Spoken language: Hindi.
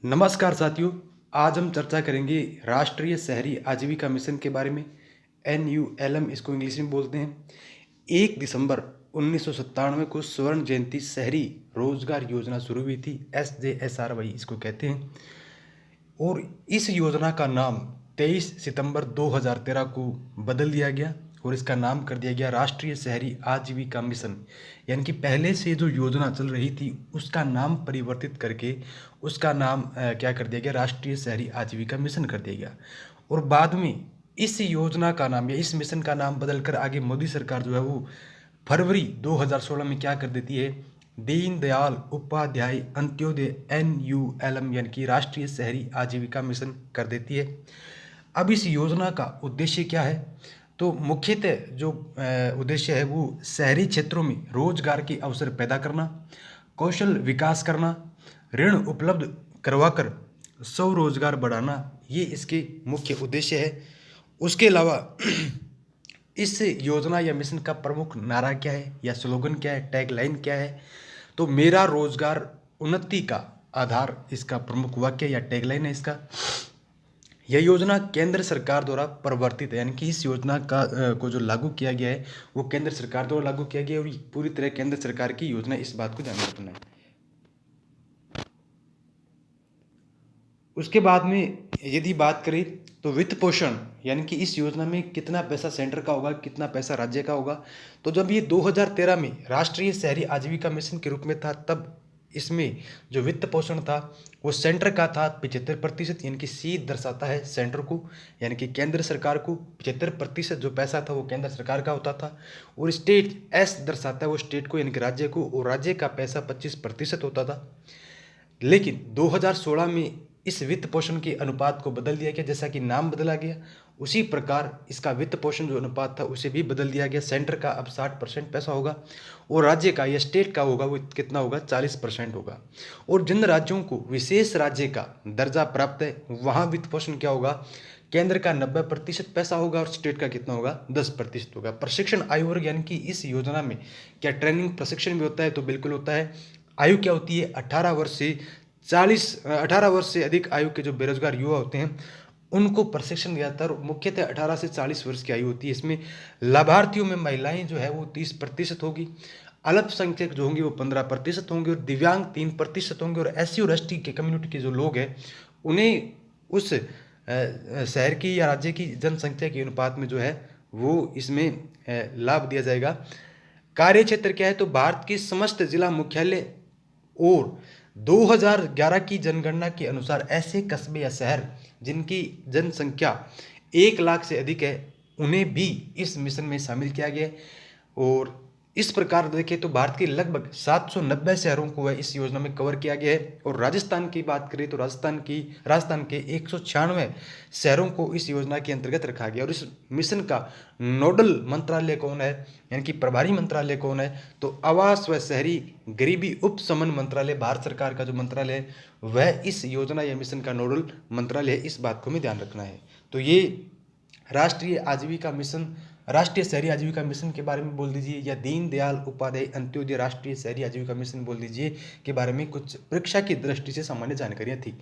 नमस्कार साथियों। आज हम चर्चा करेंगे राष्ट्रीय शहरी आजीविका मिशन के बारे में। NULM इसको इंग्लिश में बोलते हैं। 1 दिसंबर 1997 को स्वर्ण जयंती शहरी रोजगार योजना शुरू हुई थी। SJSRY इसको कहते हैं। और इस योजना का नाम 23 सितंबर 2013 को बदल दिया गया और इसका नाम कर दिया गया राष्ट्रीय शहरी आजीविका मिशन। यानी कि पहले से जो योजना चल रही थी उसका नाम परिवर्तित करके उसका नाम क्या कर दिया गया, राष्ट्रीय शहरी आजीविका मिशन कर दिया गया। और बाद में इस योजना का नाम या इस मिशन का नाम बदलकर आगे मोदी सरकार जो है वो फरवरी 2016 में क्या कर देती है, दीनदयाल उपाध्याय अंत्योदय NULM यानी कि राष्ट्रीय शहरी आजीविका मिशन कर देती है। अब इस योजना का उद्देश्य क्या है, तो मुख्यतः जो उद्देश्य है वो शहरी क्षेत्रों में रोजगार के अवसर पैदा करना, कौशल विकास करना, ऋण उपलब्ध करवाकर स्वरोजगार बढ़ाना, ये इसके मुख्य उद्देश्य है। उसके अलावा इस योजना या मिशन का प्रमुख नारा क्या है या स्लोगन क्या है, टैगलाइन क्या है, तो मेरा रोजगार उन्नति का आधार इसका प्रमुख वाक्य या टैगलाइन है इसका। यह योजना केंद्र सरकार द्वारा प्रवर्तित है, यानी कि इस योजना का को जो लागू किया गया है वो केंद्र सरकार द्वारा लागू किया गया है और ये पूरी तरह केंद्र सरकार की योजना, इस बात को ध्यान में रखना है। उसके बाद में यदि बात करें तो वित्त पोषण, यानी कि इस योजना में कितना पैसा सेंटर का होगा, कितना पैसा राज्य का होगा। तो जब ये 2013 में राष्ट्रीय शहरी आजीविका मिशन के रूप में था तब इसमें जो वित्त पोषण था वो सेंटर का था 75%, यानी कि C दर्शाता है सेंटर को, यानी कि केंद्र सरकार को। 75% जो पैसा था वो केंद्र सरकार का होता था। और स्टेट S दर्शाता है वो स्टेट को, यानी कि राज्य को, और राज्य का पैसा 25% होता था। लेकिन 2016 में इस वित्त पोषण के अनुपात को बदल दिया गया, जैसा कि नाम बदला गया उसी प्रकार इसका वित्त पोषण जो अनुपात था उसे भी बदल दिया गया। सेंटर का अब 60% पैसा होगा और राज्य का या स्टेट का होगा वो कितना होगा, 40% होगा। और जिन राज्यों को विशेष राज्य का दर्जा प्राप्त है वहाँ वित्त पोषण क्या होगा, केंद्र का 90% पैसा होगा और स्टेट का कितना होगा, 10% होगा। प्रशिक्षण आयु वर्ग, यानी कि इस योजना में क्या ट्रेनिंग प्रशिक्षण भी होता है, तो बिल्कुल होता है। आयु क्या होती है, 18 वर्ष से अधिक आयु के जो बेरोजगार युवा होते हैं उनको प्रशिक्षण दिया जाता है। मुख्यतः 18 से 40 वर्ष की आयु होती है। इसमें लाभार्थियों में महिलाएं जो है वो 30% होगी, अल्पसंख्यक जो होंगे वो 15% होंगे और दिव्यांग 3% होंगे। और SC और ST के कम्युनिटी के जो लोग हैं उन्हें उस शहर की या राज्य की जनसंख्या के अनुपात में जो है वो इसमें लाभ दिया जाएगा। कार्य क्षेत्र क्या है, तो भारत के समस्त जिला मुख्यालय और 2011 की जनगणना के अनुसार ऐसे कस्बे या शहर जिनकी जनसंख्या 1 लाख से अधिक है उन्हें भी इस मिशन में शामिल किया गया है। और इस प्रकार देखें तो भारत के लगभग 790 शहरों को इस योजना में कवर किया गया है। और राजस्थान की बात करें तो राजस्थान के 196 शहरों को इस योजना के अंतर्गत रखा गया। और इस मिशन का नोडल मंत्रालय कौन है, यानी कि प्रभारी मंत्रालय कौन है, तो आवास व शहरी गरीबी उपशमन मंत्रालय, भारत सरकार का जो मंत्रालय है वह इस योजना या मिशन का नोडल मंत्रालय है। इस बात को हमें ध्यान रखना है। तो ये राष्ट्रीय आजीविका मिशन, राष्ट्रीय शहरी आजीविका मिशन के बारे में बोल दीजिए, या दीनदयाल उपाध्याय अंत्योदय राष्ट्रीय शहरी आजीविका मिशन बोल दीजिए के बारे में कुछ परीक्षा की दृष्टि से सामान्य जानकारियाँ थी।